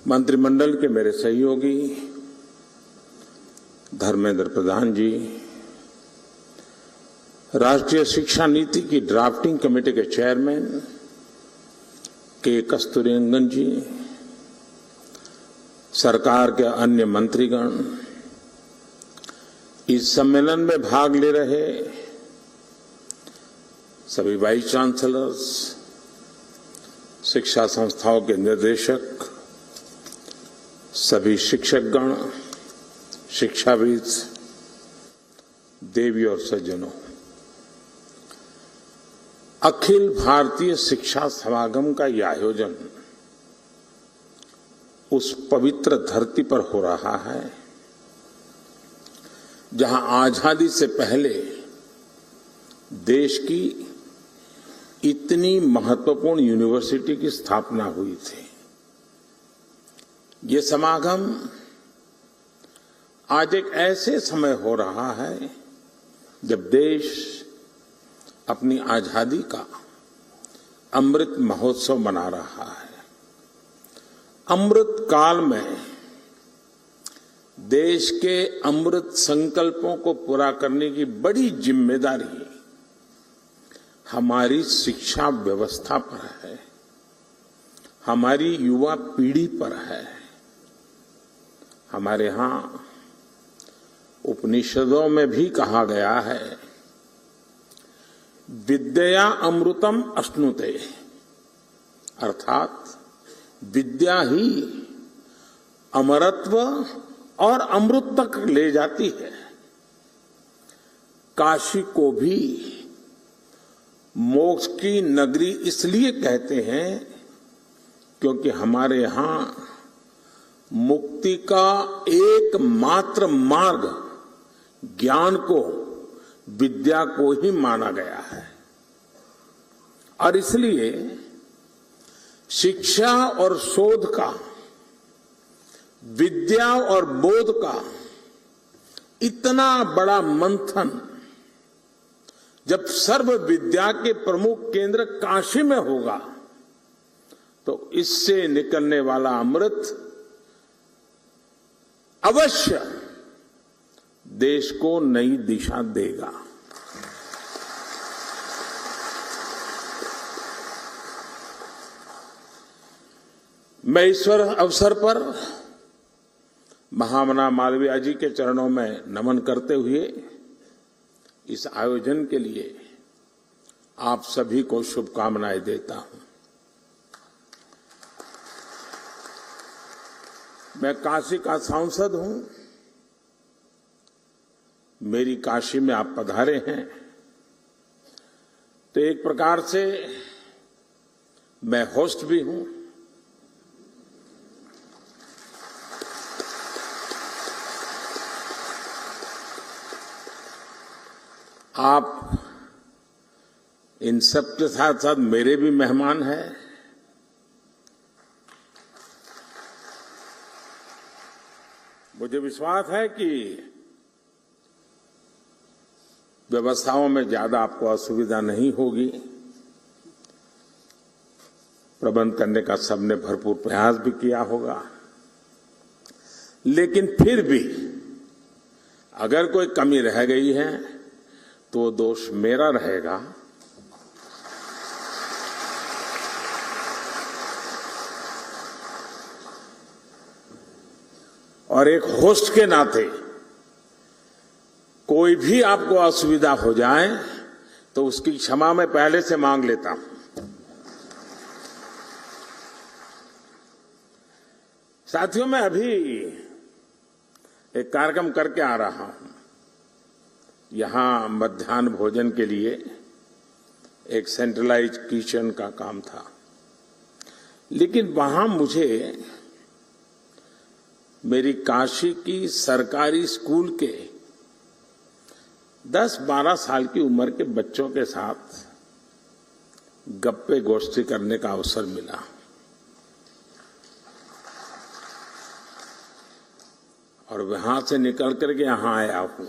मंत्रिमंडल के मेरे सहयोगी धर्मेंद्र प्रधान जी, राष्ट्रीय शिक्षा नीति की ड्राफ्टिंग कमेटी के चेयरमैन के कस्तूरीरंगन जी, सरकार के अन्य मंत्रीगण, इस सम्मेलन में भाग ले रहे सभी वाइस चांसलर्स, शिक्षा संस्थाओं के निर्देशक, सभी शिक्षकगण, शिक्षाविद, देवी और सज्जनों, अखिल भारतीय शिक्षा समागम का यह आयोजन उस पवित्र धरती पर हो रहा है जहां आजादी से पहले देश की इतनी महत्वपूर्ण यूनिवर्सिटी की स्थापना हुई थी। ये समागम आज एक ऐसे समय हो रहा है जब देश अपनी आजादी का अमृत महोत्सव मना रहा है। अमृत काल में देश के अमृत संकल्पों को पूरा करने की बड़ी जिम्मेदारी हमारी शिक्षा व्यवस्था पर है, हमारी युवा पीढ़ी पर है। हमारे यहां उपनिषदों में भी कहा गया है, विद्या अमृतम अश्नुते, अर्थात विद्या ही अमरत्व और अमृत तक ले जाती है। काशी को भी मोक्ष की नगरी इसलिए कहते हैं क्योंकि हमारे यहां मुक्ति का एकमात्र मार्ग ज्ञान को, विद्या को ही माना गया है। और इसलिए शिक्षा और शोध का, विद्या और बोध का इतना बड़ा मंथन जब सर्व विद्या के प्रमुख केंद्र काशी में होगा तो इससे निकलने वाला अमृत अवश्य देश को नई दिशा देगा। मैं इस अवसर पर महामना मालवीय जी के चरणों में नमन करते हुए इस आयोजन के लिए आप सभी को शुभकामनाएं देता हूं। मैं काशी का सांसद हूं। मेरी काशी में आप पधारे हैं तो एक प्रकार से मैं होस्ट भी हूं। आप इन सब के साथ साथ मेरे भी मेहमान हैं। मुझे विश्वास है कि व्यवस्थाओं में ज्यादा आपको असुविधा नहीं होगी। प्रबंध करने का सबने भरपूर प्रयास भी किया होगा, लेकिन फिर भी अगर कोई कमी रह गई है तो दोष मेरा रहेगा। और एक होस्ट के नाते कोई भी आपको असुविधा हो जाए तो उसकी क्षमा मैं पहले से मांग लेता हूं। साथियों, मैं अभी एक कार्यक्रम करके आ रहा हूं। यहां मध्याह्न भोजन के लिए एक सेंट्रलाइज किचन का काम था, लेकिन वहां मुझे मेरी काशी की सरकारी स्कूल के 10-12 साल की उम्र के बच्चों के साथ गप्पे गोष्ठी करने का अवसर मिला। और वहां से निकल करके यहां आया हूं।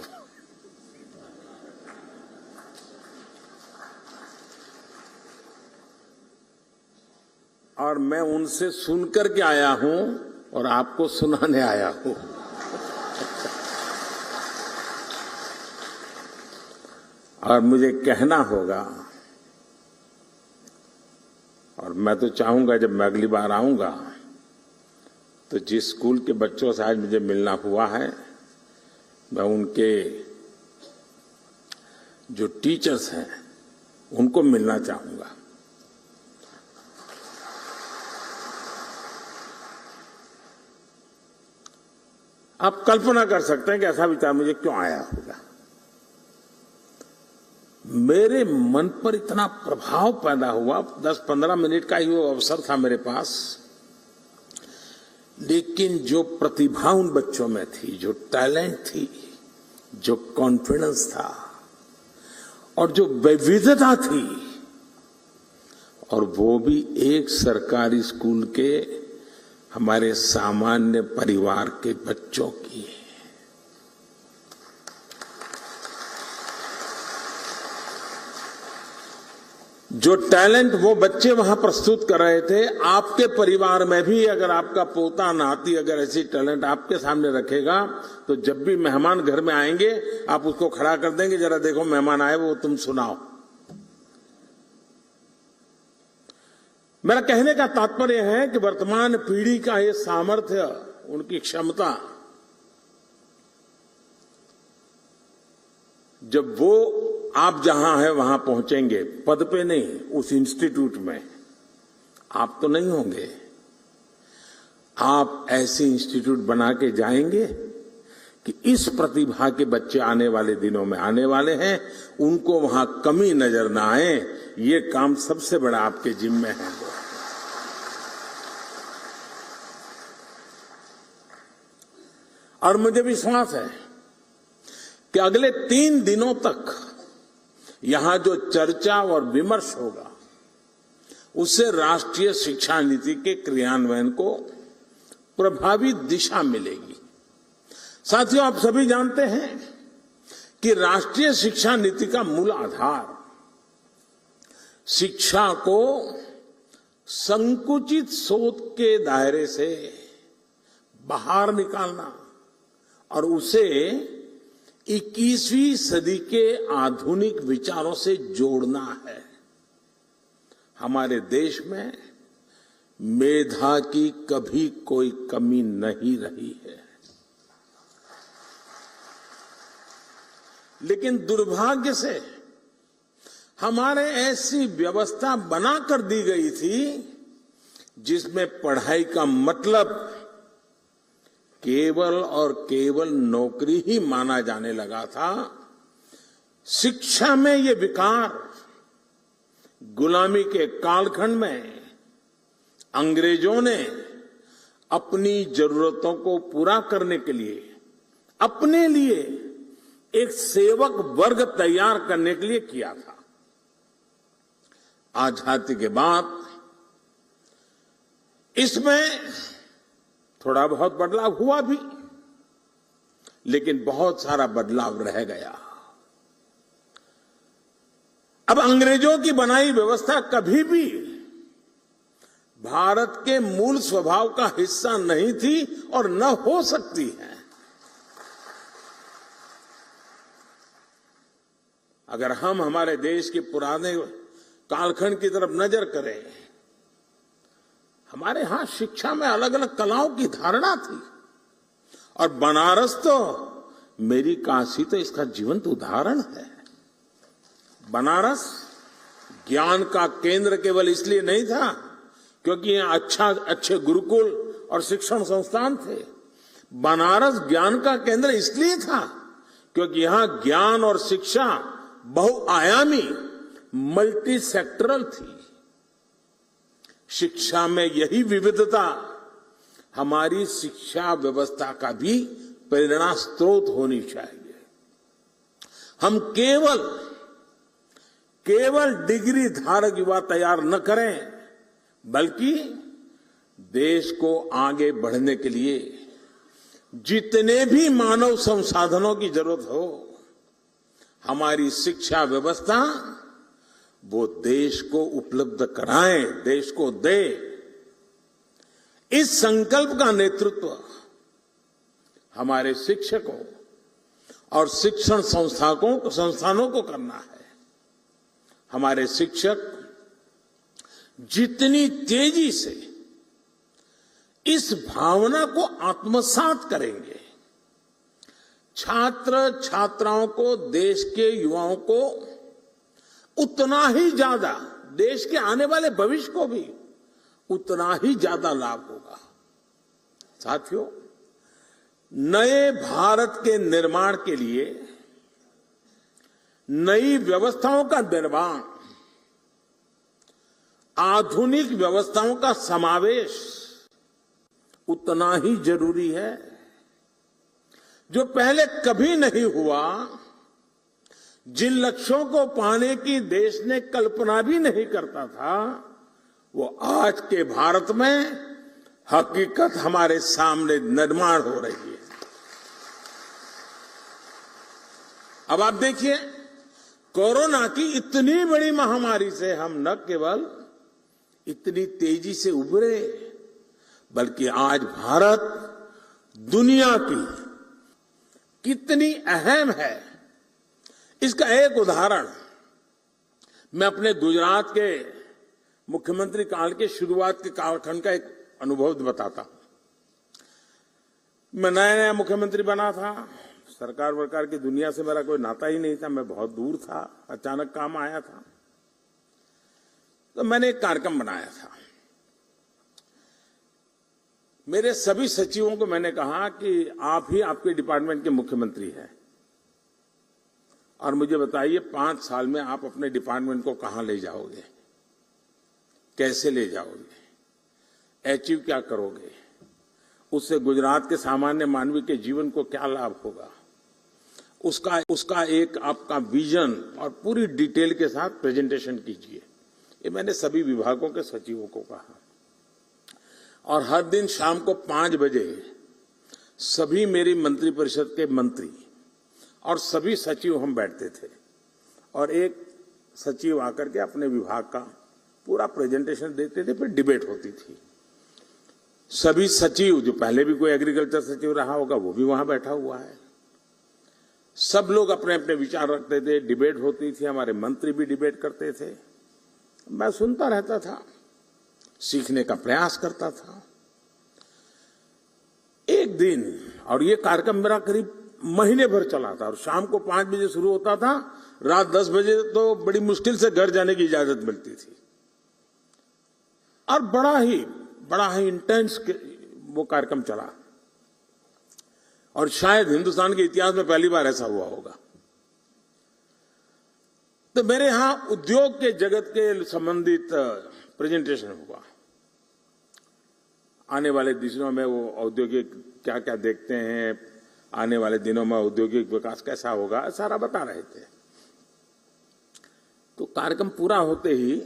और मैं उनसे सुनकर के आया हूं और आपको सुनाने आया हूं। और मुझे कहना होगा, और मैं तो चाहूंगा जब मैं अगली बार आऊंगा तो जिस स्कूल के बच्चों से आज मुझे मिलना हुआ है, मैं उनके जो टीचर्स हैं उनको मिलना चाहूंगा। आप कल्पना कर सकते हैं कि ऐसा विचार मुझे क्यों आया होगा। मेरे मन पर इतना प्रभाव पैदा हुआ, 10-15 मिनट का ही वो अवसर था मेरे पास, लेकिन जो प्रतिभा उन बच्चों में थी, जो टैलेंट थी, जो कॉन्फिडेंस था और जो विविधता थी, और वो भी एक सरकारी स्कूल के हमारे सामान्य परिवार के बच्चों की। जो टैलेंट वो बच्चे वहां प्रस्तुत कर रहे थे, आपके परिवार में भी अगर आपका पोता नाती अगर ऐसी टैलेंट आपके सामने रखेगा तो जब भी मेहमान घर में आएंगे आप उसको खड़ा कर देंगे, जरा देखो मेहमान आए वो तुम सुनाओ। मेरा कहने का तात्पर्य है कि वर्तमान पीढ़ी का ये सामर्थ्य, उनकी क्षमता, जब वो आप जहां है वहां पहुंचेंगे, पद पे नहीं, उस इंस्टीट्यूट में, आप तो नहीं होंगे, आप ऐसे इंस्टीट्यूट बना के जाएंगे कि इस प्रतिभा के बच्चे आने वाले दिनों में आने वाले हैं, उनको वहां कमी नजर ना आए। ये काम सबसे बड़ा आपके जिम्मे है। और मुझे विश्वास है कि अगले 3 दिनों तक यहां जो चर्चा और विमर्श होगा उससे राष्ट्रीय शिक्षा नीति के क्रियान्वयन को प्रभावी दिशा मिलेगी। साथियों, आप सभी जानते हैं कि राष्ट्रीय शिक्षा नीति का मूल आधार शिक्षा को संकुचित सोच के दायरे से बाहर निकालना और उसे 21वीं सदी के आधुनिक विचारों से जोड़ना है। हमारे देश में मेधा की कभी कोई कमी नहीं रही है, लेकिन दुर्भाग्य से हमारे ऐसी व्यवस्था बना कर दी गई थी जिसमें पढ़ाई का मतलब केवल और केवल नौकरी ही माना जाने लगा था। शिक्षा में ये विकार गुलामी के कालखंड में अंग्रेजों ने अपनी जरूरतों को पूरा करने के लिए अपने लिए एक सेवक वर्ग तैयार करने के लिए किया था। आजादी के बाद इसमें थोड़ा बहुत बदलाव हुआ भी, लेकिन बहुत सारा बदलाव रह गया। अब अंग्रेजों की बनाई व्यवस्था कभी भी भारत के मूल स्वभाव का हिस्सा नहीं थी और न हो सकती है। अगर हम हमारे देश के पुराने कालखंड की तरफ नजर करें, हमारे यहां शिक्षा में अलग अलग कलाओं की धारणा थी, और बनारस तो, मेरी काशी तो इसका जीवंत उदाहरण है। बनारस ज्ञान का केंद्र केवल इसलिए नहीं था क्योंकि यहाँ अच्छे गुरुकुल और शिक्षण संस्थान थे। बनारस ज्ञान का केंद्र इसलिए था क्योंकि यहां ज्ञान और शिक्षा बहुआयामी, मल्टी सेक्टरल थी। शिक्षा में यही विविधता हमारी शिक्षा व्यवस्था का भी प्रेरणा स्रोत होनी चाहिए। हम केवल डिग्री धारक युवा तैयार न करें, बल्कि देश को आगे बढ़ने के लिए जितने भी मानव संसाधनों की जरूरत हो, हमारी शिक्षा व्यवस्था वो देश को उपलब्ध कराएं, देश को दे। इस संकल्प का नेतृत्व हमारे शिक्षकों और शिक्षण संस्थानों को करना है। हमारे शिक्षक जितनी तेजी से इस भावना को आत्मसात करेंगे, छात्र छात्राओं को, देश के युवाओं को उतना ही ज्यादा, देश के आने वाले भविष्य को भी उतना ही ज्यादा लाभ होगा। साथियों, नए भारत के निर्माण के लिए नई व्यवस्थाओं का निर्माण, आधुनिक व्यवस्थाओं का समावेश उतना ही जरूरी है। जो पहले कभी नहीं हुआ, जिन लक्ष्यों को पाने की देश ने कल्पना भी नहीं करता था, वो आज के भारत में हकीकत हमारे सामने निर्माण हो रही है। अब आप देखिए, कोरोना की इतनी बड़ी महामारी से हम न केवल इतनी तेजी से उभरे, बल्कि आज भारत दुनिया की कितनी अहम है, इसका एक उदाहरण मैं अपने गुजरात के मुख्यमंत्री काल के शुरुआत के कालखंड का एक अनुभव बताता हूं। मैं नया नया मुख्यमंत्री बना था, सरकार वरकार की दुनिया से मेरा कोई नाता ही नहीं था, मैं बहुत दूर था, अचानक काम आया था, तो मैंने एक कार्यक्रम बनाया था। मेरे सभी सचिवों को मैंने कहा कि आप ही आपके डिपार्टमेंट के मुख्यमंत्री हैं और मुझे बताइए 5 साल में आप अपने डिपार्टमेंट को कहां ले जाओगे, कैसे ले जाओगे, अचीव क्या करोगे, उससे गुजरात के सामान्य मानवी के जीवन को क्या लाभ होगा, उसका एक आपका विजन और पूरी डिटेल के साथ प्रेजेंटेशन कीजिए। ये मैंने सभी विभागों के सचिवों को कहा और हर दिन शाम को 5 बजे सभी मेरी मंत्रिपरिषद के मंत्री और सभी सचिव हम बैठते थे और एक सचिव आकर के अपने विभाग का पूरा प्रेजेंटेशन देते थे, फिर डिबेट होती थी। सभी सचिव, जो पहले भी कोई एग्रीकल्चर सचिव रहा होगा वो भी वहां बैठा हुआ है, सब लोग अपने अपने विचार रखते थे, डिबेट होती थी, हमारे मंत्री भी डिबेट करते थे। मैं सुनता रहता था, सीखने का प्रयास करता था। एक दिन, और ये कार्यक्रम मेरा करीब महीने भर चला था और शाम को 5 बजे शुरू होता था, रात 10 बजे तो बड़ी मुश्किल से घर जाने की इजाजत मिलती थी और बड़ा ही इंटेंस वो कार्यक्रम चला और शायद हिंदुस्तान के इतिहास में पहली बार ऐसा हुआ होगा। तो मेरे यहां उद्योग के जगत के संबंधित प्रेजेंटेशन हुआ। आने वाले दिनों में वो औद्योगिक क्या क्या देखते हैं, आने वाले दिनों में औद्योगिक विकास कैसा होगा, सारा बता रहे थे। तो कार्यक्रम पूरा होते ही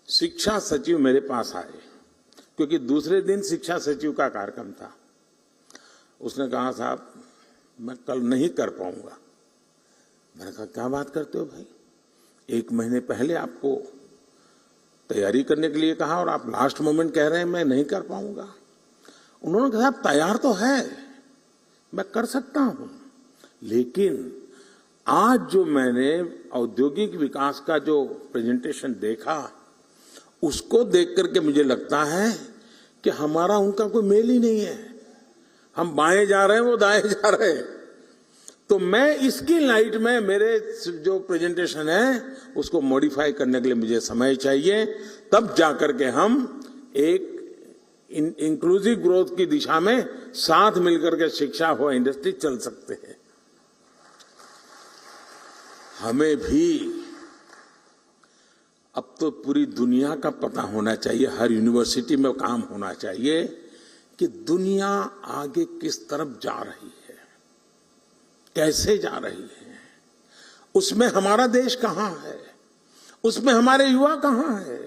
शिक्षा सचिव मेरे पास आए, क्योंकि दूसरे दिन शिक्षा सचिव का कार्यक्रम था। उसने कहा, साहब मैं कल नहीं कर पाऊंगा। मैंने कहा, क्या बात करते हो भाई, 1 महीने पहले आपको तैयारी करने के लिए कहा और आप लास्ट मोमेंट कह रहे हैं मैं नहीं कर पाऊंगा। उन्होंने कहा, तैयार तो है, मैं कर सकता हूं, लेकिन आज जो मैंने औद्योगिक विकास का जो प्रेजेंटेशन देखा, उसको देख करके मुझे लगता है कि हमारा उनका कोई मेल ही नहीं है। हम बाएं जा रहे हैं, वो दाएं जा रहे हैं। तो मैं इसकी लाइट में मेरे जो प्रेजेंटेशन है उसको मॉडिफाई करने के लिए मुझे समय चाहिए, तब जाकर के हम एक इंक्लूसिव ग्रोथ की दिशा में साथ मिलकर के शिक्षा हो, इंडस्ट्री चल सकते हैं। हमें भी अब तो पूरी दुनिया का पता होना चाहिए, हर यूनिवर्सिटी में काम होना चाहिए कि दुनिया आगे किस तरफ जा रही है, कैसे जा रही है, उसमें हमारा देश कहां है, उसमें हमारे युवा कहां है।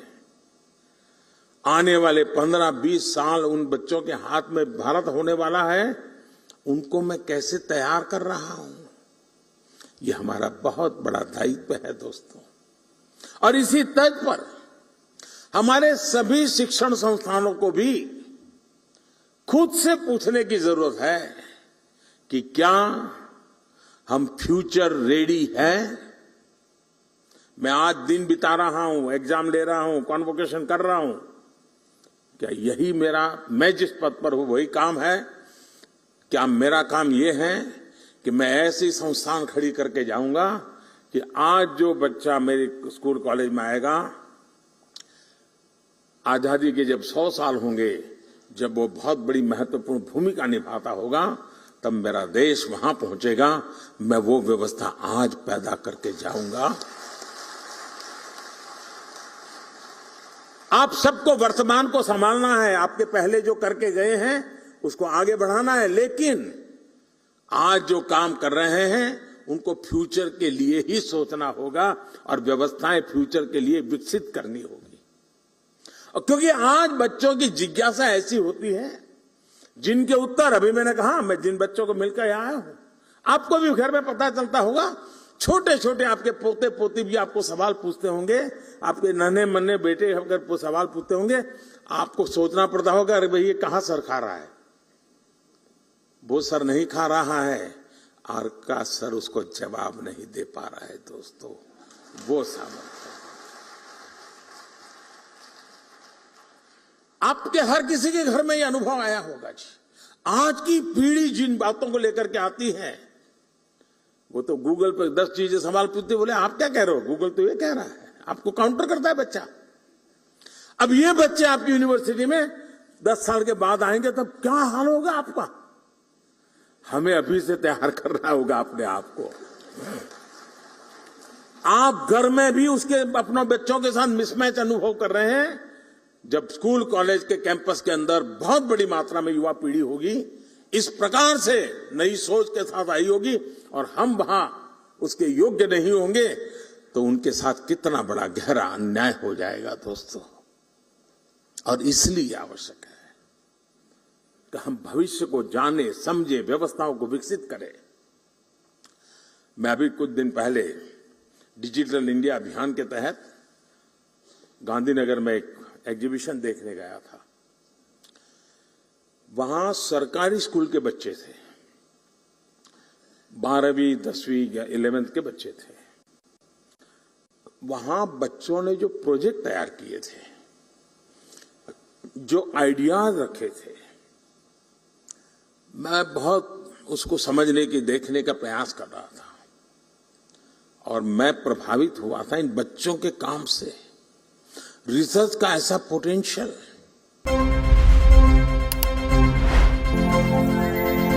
आने वाले 15-20 साल उन बच्चों के हाथ में भारत होने वाला है, उनको मैं कैसे तैयार कर रहा हूं, ये हमारा बहुत बड़ा दायित्व है दोस्तों। और इसी तर्ज पर हमारे सभी शिक्षण संस्थानों को भी खुद से पूछने की जरूरत है कि क्या हम फ्यूचर रेडी हैं? मैं आज दिन बिता रहा हूं, एग्जाम ले रहा हूं, कॉन्वोकेशन कर रहा हूं, क्या यही मैं जिस पद पर हूं वही काम है? क्या मेरा काम यह है कि मैं ऐसी संस्थान खड़ी करके जाऊंगा कि आज जो बच्चा मेरे स्कूल कॉलेज में आएगा, आजादी के जब 100 साल होंगे, जब वो बहुत बड़ी महत्वपूर्ण भूमिका निभाता होगा, तब मेरा देश वहां पहुंचेगा। मैं वो व्यवस्था आज पैदा करके जाऊंगा। आप सबको वर्तमान को संभालना है, आपके पहले जो करके गए हैं उसको आगे बढ़ाना है, लेकिन आज जो काम कर रहे हैं उनको फ्यूचर के लिए ही सोचना होगा और व्यवस्थाएं फ्यूचर के लिए विकसित करनी होगी। और क्योंकि आज बच्चों की जिज्ञासा ऐसी होती है जिनके उत्तर, अभी मैंने कहा, मैं जिन बच्चों को मिलकर आया हूं, आपको भी घर में पता चलता होगा, छोटे छोटे आपके पोते पोती भी आपको सवाल पूछते होंगे, आपके नन्हे मन्ने बेटे अगर सवाल पूछते होंगे, आपको सोचना पड़ता होगा, अरे भाई ये कहां सर खा रहा है? वो सर नहीं खा रहा है और का सर उसको जवाब नहीं दे पा रहा है। दोस्तों, वो सामर्थ्य आपके हर किसी के घर में ये अनुभव आया होगा जी। आज की पीढ़ी जिन बातों को लेकर के आती है, वो तो गूगल पर 10 चीजें सवाल पूछते, बोले आप क्या कह रहे हो? गूगल तो ये कह रहा है, आपको काउंटर करता है बच्चा। अब ये बच्चे आपकी यूनिवर्सिटी में 10 साल के बाद आएंगे, तब क्या हाल होगा आपका? हमें अभी से तैयार करना होगा अपने आप को। आप घर में भी उसके अपने बच्चों के साथ मिसमैच अनुभव कर रहे हैं। जब स्कूल कॉलेज के कैंपस के अंदर बहुत बड़ी मात्रा में युवा पीढ़ी होगी, इस प्रकार से नई सोच के साथ आई होगी और हम वहां उसके योग्य नहीं होंगे, तो उनके साथ कितना बड़ा गहरा अन्याय हो जाएगा दोस्तों। और इसलिए आवश्यक है कि हम भविष्य को जाने, समझे, व्यवस्थाओं को विकसित करें। मैं अभी कुछ दिन पहले डिजिटल इंडिया अभियान के तहत गांधीनगर में एक एग्जीबिशन देखने गया था। वहां सरकारी स्कूल के बच्चे थे, 12वीं 10वीं या 11th के बच्चे थे। वहां बच्चों ने जो प्रोजेक्ट तैयार किए थे, जो आइडियाज रखे थे, मैं बहुत उसको समझने की, देखने का प्रयास कर रहा था और मैं प्रभावित हुआ था इन बच्चों के काम से। रिसर्च का ऐसा पोटेंशियल